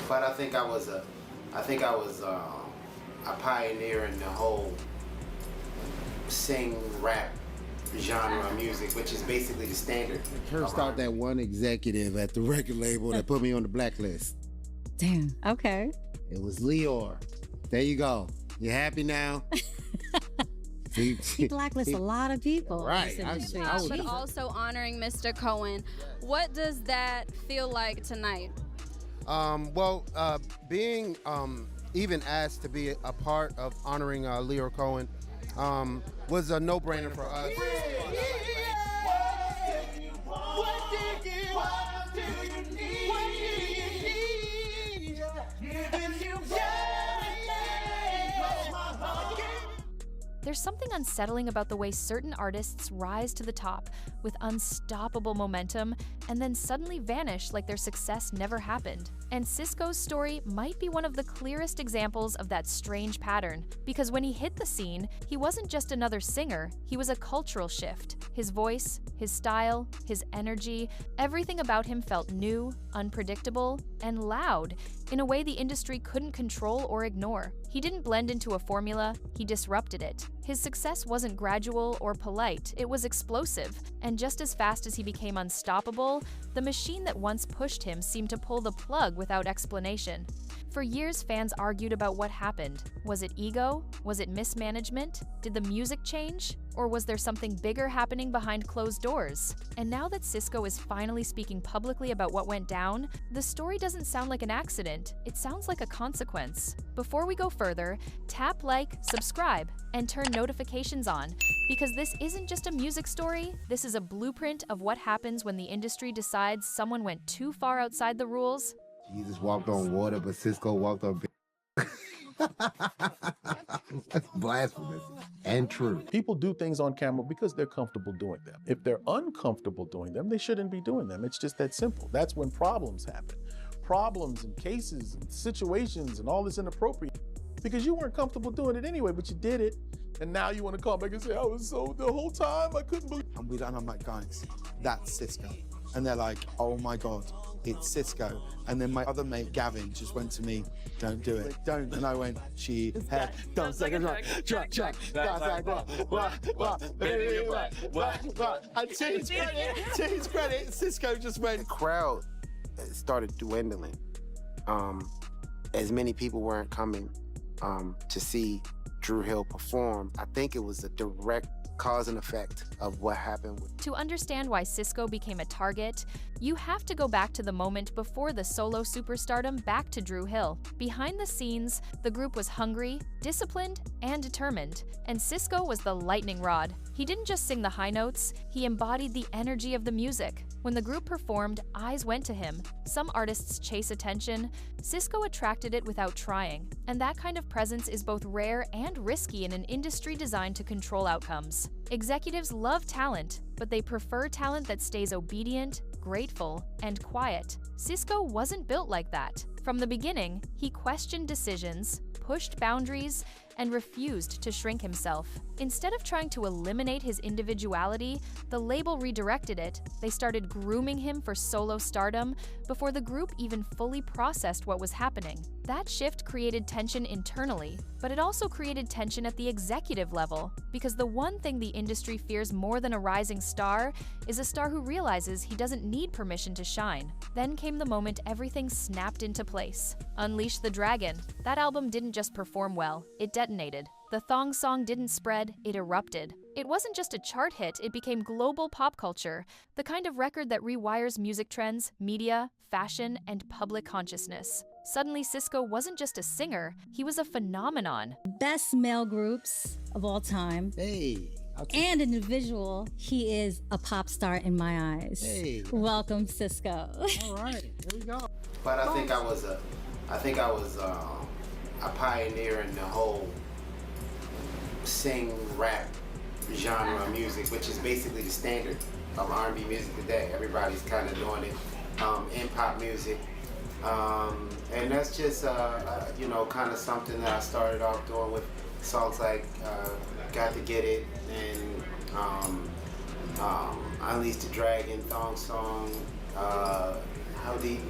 But I think I was a pioneer in the whole sing rap genre of music, which is basically the standard. Cursed out that one executive at the record label that put me on the blacklist. Damn. Okay. It was Leor. There you go. You happy now? He blacklists a lot of people. Right. But also honoring Mr. Cohen. What does that feel like tonight? Being even asked to be a part of honoring Leor Cohen was a no-brainer for us. There's something unsettling about the way certain artists rise to the top with unstoppable momentum and then suddenly vanish like their success never happened. And Sisqo's story might be one of the clearest examples of that strange pattern, because when he hit the scene, he wasn't just another singer, he was a cultural shift. His voice, his style, his energy, everything about him felt new, unpredictable, and loud in a way the industry couldn't control or ignore. He didn't blend into a formula, he disrupted it. His success wasn't gradual or polite, it was explosive, and just as fast as he became unstoppable, the machine that once pushed him seemed to pull the plug without explanation. For years, fans argued about what happened. Was it ego? Was it mismanagement? Did the music change? Or was there something bigger happening behind closed doors? And now that Sisqo is finally speaking publicly about what went down, the story doesn't sound like an accident, it sounds like a consequence. Before we go further, tap like, subscribe, and turn notifications on, because this isn't just a music story, this is a blueprint of what happens when the industry decides someone went too far outside the rules. Jesus walked on water, but Sisqo walked on. That's blasphemous and true. People do things on camera because they're comfortable doing them. If they're uncomfortable doing them, they shouldn't be doing them. It's just that simple. That's when problems happen. Problems and cases and situations and all this inappropriate. Because you weren't comfortable doing it anyway, but you did it. And now you want to come back and say, I was so, the whole time I couldn't believe. And I'm like, guys, that's Sisqo. And they're like, oh my God, it's Sisqo. And then my other mate, Gavin, just went to me, don't do it, don't. And I went, she had, don't second right, track, and to his credit, Sisqo just went. The crowd started dwindling. As many people weren't coming to see Dru Hill perform. I think it was a direct cause and effect of what happened. To understand why Sisqo became a target, you have to go back to the moment before the solo superstardom back to Dru Hill. Behind the scenes, the group was hungry, disciplined, and determined, and Sisqo was the lightning rod. He didn't just sing the high notes, he embodied the energy of the music. When the group performed, eyes went to him. Some artists chase attention. Sisqo attracted it without trying, and that kind of presence is both rare and risky in an industry designed to control outcomes. Executives love talent, but they prefer talent that stays obedient, grateful, and quiet. Sisqo wasn't built like that. From the beginning, he questioned decisions, pushed boundaries, and refused to shrink himself. Instead of trying to eliminate his individuality, the label redirected it. They started grooming him for solo stardom before the group even fully processed what was happening. That shift created tension internally, but it also created tension at the executive level, because the one thing the industry fears more than a rising star is a star who realizes he doesn't need permission to shine. Then came the moment everything snapped into place. Unleash the Dragon. That album didn't just perform well, it detonated. The Thong Song didn't spread, it erupted. It wasn't just a chart hit, it became global pop culture, the kind of record that rewires music trends, media, fashion, and public consciousness. Suddenly, Sisqo wasn't just a singer, he was a phenomenon. Best male groups of all time. Hey. And individual, he is a pop star in my eyes. Hey. Welcome, Sisqo. All right, here we go. But I think I was a pioneer in the whole sing rap genre of music, which is basically the standard of R&B music today. Everybody's kind of doing it in pop music. And that's just, kind of something that I started off doing with songs like Got to Get It and Unleash the Dragon, Thong Song, How Deep.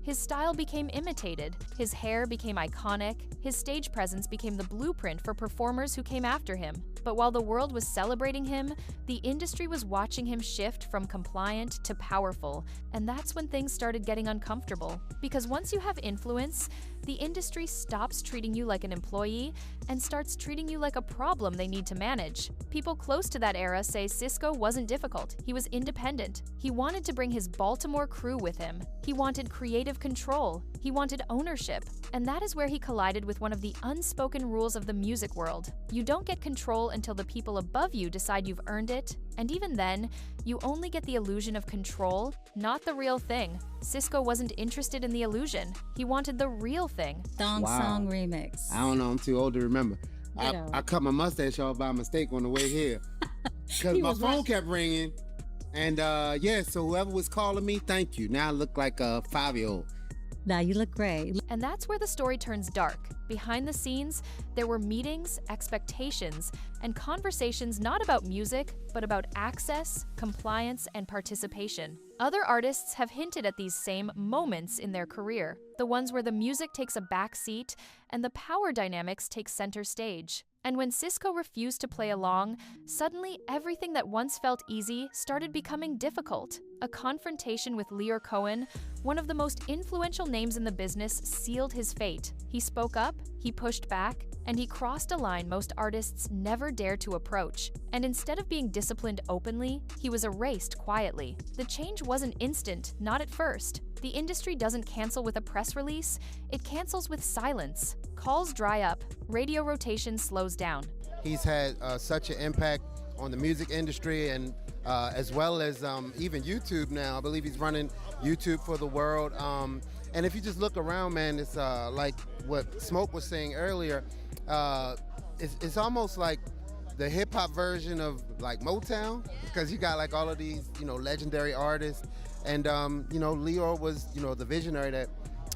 His style became imitated, his hair became iconic, his stage presence became the blueprint for performers who came after him. But while the world was celebrating him, the industry was watching him shift from compliant to powerful, and that's when things started getting uncomfortable. Because once you have influence, the industry stops treating you like an employee and starts treating you like a problem they need to manage. People close to that era say Sisqo wasn't difficult, he was independent. He wanted to bring his Baltimore crew with him. He wanted creative control. He wanted ownership. And that is where he collided with one of the unspoken rules of the music world. You don't get control until the people above you decide you've earned it, and even then, you only get the illusion of control, not the real thing. Sisqo wasn't interested in the illusion. He wanted the real thing. Thong Wow. Song remix. I don't know. I'm too old to remember. Ditto. I cut my mustache off by mistake on the way here because He my was phone rushing. kept ringing. And yeah, so whoever was calling me, thank you. Now I look like a 5-year-old. Now you look great. And that's where the story turns dark. Behind the scenes, there were meetings, expectations, and conversations not about music, but about access, compliance, and participation. Other artists have hinted at these same moments in their career, the ones where the music takes a back seat and the power dynamics take center stage. And when Sisqo refused to play along, suddenly everything that once felt easy started becoming difficult. A confrontation with Lyor Cohen, one of the most influential names in the business, sealed his fate. He spoke up, he pushed back, and he crossed a line most artists never dared to approach. And instead of being disciplined openly, he was erased quietly. The change wasn't instant, not at first. The industry doesn't cancel with a press release, it cancels with silence. Calls dry up, radio rotation slows down. He's had such an impact on the music industry and as well as even YouTube now. I believe he's running YouTube for the world. And if you just look around, man, it's like what Smoke was saying earlier. It's almost like the hip hop version of like Motown, because you got like all of these, legendary artists. And, Lyor was, the visionary that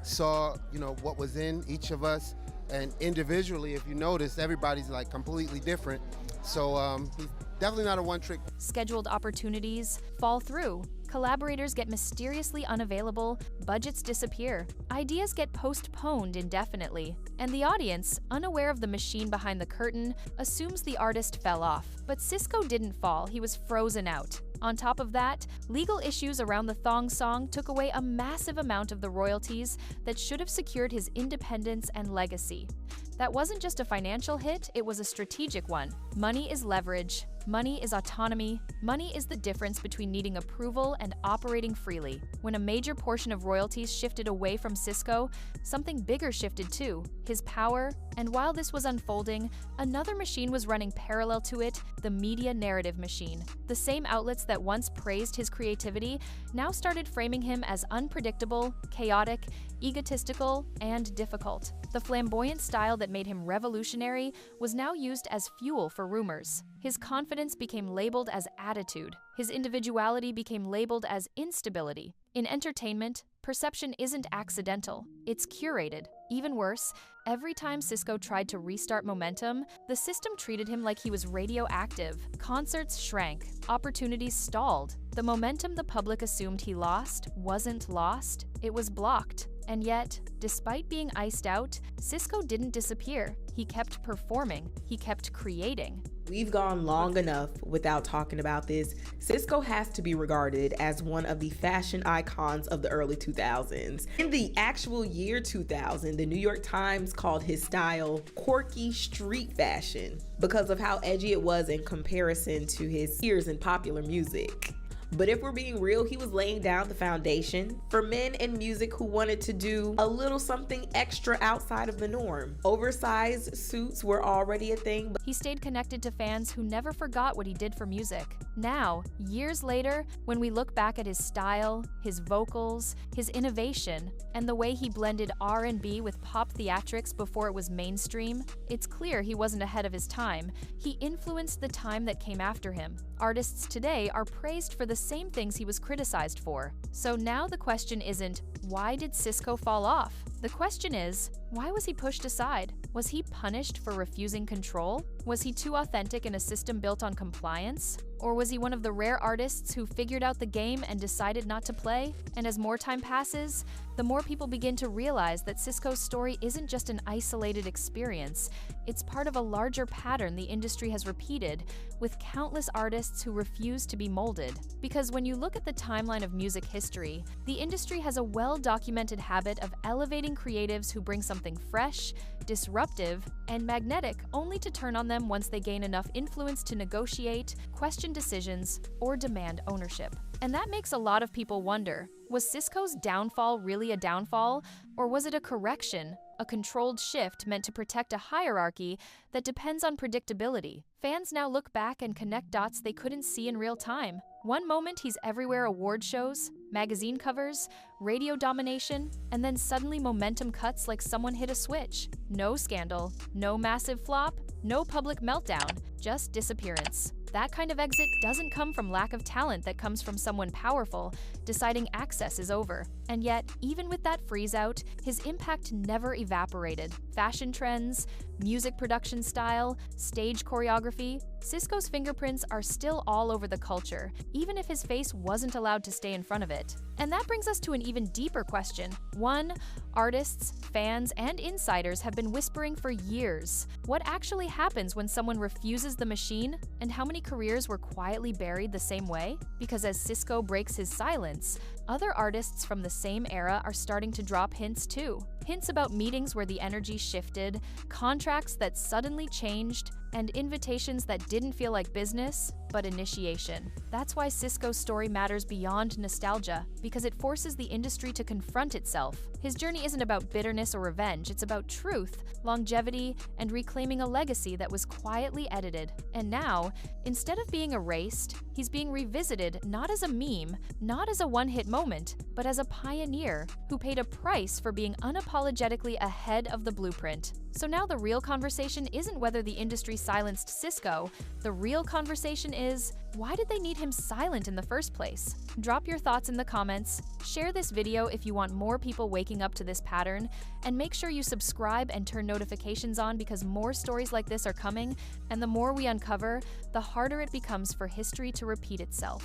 saw, what was in each of us. And individually, if you notice, everybody's like completely different. So he's definitely not a one-trick. Scheduled opportunities fall through. Collaborators get mysteriously unavailable, budgets disappear, ideas get postponed indefinitely, and the audience, unaware of the machine behind the curtain, assumes the artist fell off. But Sisqo didn't fall, he was frozen out. On top of that, legal issues around the Thong Song took away a massive amount of the royalties that should have secured his independence and legacy. That wasn't just a financial hit, it was a strategic one. Money is leverage. Money is autonomy. Money is the difference between needing approval and operating freely. When a major portion of royalties shifted away from Sisqo, something bigger shifted too, his power. And while this was unfolding, another machine was running parallel to it, the media narrative machine. The same outlets that once praised his creativity now started framing him as unpredictable, chaotic, egotistical, and difficult. The flamboyant style that made him revolutionary was now used as fuel for rumors. His confidence became labeled as attitude. His individuality became labeled as instability. In entertainment, perception isn't accidental, it's curated. Even worse, every time Sisqo tried to restart momentum, the system treated him like he was radioactive. Concerts shrank, opportunities stalled. The momentum the public assumed he lost wasn't lost, it was blocked. And yet, despite being iced out, Sisqo didn't disappear. He kept performing, he kept creating. We've gone long enough without talking about this. Sisqo has to be regarded as one of the fashion icons of the early 2000s. In the actual year 2000, the New York Times called his style quirky street fashion because of how edgy it was in comparison to his peers in popular music. But if we're being real, he was laying down the foundation for men in music who wanted to do a little something extra outside of the norm. Oversized suits were already a thing, but he stayed connected to fans who never forgot what he did for music. Now, years later, when we look back at his style, his vocals, his innovation, and the way he blended R&B with pop theatrics before it was mainstream, it's clear he wasn't ahead of his time. He influenced the time that came after him. Artists today are praised for the same things he was criticized for. So now the question isn't, why did Sisqo fall off? The question is, Why was he pushed aside? Was he punished for refusing control? Was he too authentic in a system built on compliance? Or was he one of the rare artists who figured out the game and decided not to play? And as more time passes, the more people begin to realize that Sisqo's story isn't just an isolated experience. It's part of a larger pattern the industry has repeated, with countless artists who refuse to be molded. Because when you look at the timeline of music history, the industry has a well-documented habit of elevating creatives who bring something fresh, disruptive, and magnetic only to turn on them once they gain enough influence to negotiate, question decisions, or demand ownership. And that makes a lot of people wonder, was Sisqo's downfall really a downfall, or was it a correction, a controlled shift meant to protect a hierarchy that depends on predictability? Fans now look back and connect dots they couldn't see in real time. One moment he's everywhere: award shows, magazine covers, radio domination, and then suddenly momentum cuts like someone hit a switch. No scandal, no massive flop, no public meltdown, just disappearance. That kind of exit doesn't come from lack of talent, that comes from someone powerful deciding access is over. And yet, even with that freeze-out, his impact never evaporated. Fashion trends, music production style, stage choreography, Sisqo's fingerprints are still all over the culture, even if his face wasn't allowed to stay in front of it. And that brings us to an even deeper question. One artists, fans, and insiders have been whispering for years. What actually happens when someone refuses the machine, and how many careers were quietly buried the same way? Because as Sisqo breaks his silence, other artists from the same era are starting to drop hints too. Hints about meetings where the energy shifted, contracts that suddenly changed, and invitations that didn't feel like business, but initiation. That's why Sisqo's story matters beyond nostalgia, because it forces the industry to confront itself. His journey isn't about bitterness or revenge, it's about truth, longevity, and reclaiming a legacy that was quietly edited. And now, instead of being erased, he's being revisited not as a meme, not as a one-hit moment, but as a pioneer who paid a price for being unapologetically ahead of the blueprint. So now the real conversation isn't whether the industry silenced Sisqo. The real conversation is, why did they need him silent in the first place? Drop your thoughts in the comments, share this video if you want more people waking up to this pattern, and make sure you subscribe and turn notifications on, because more stories like this are coming, and the more we uncover, the harder it becomes for history to repeat itself.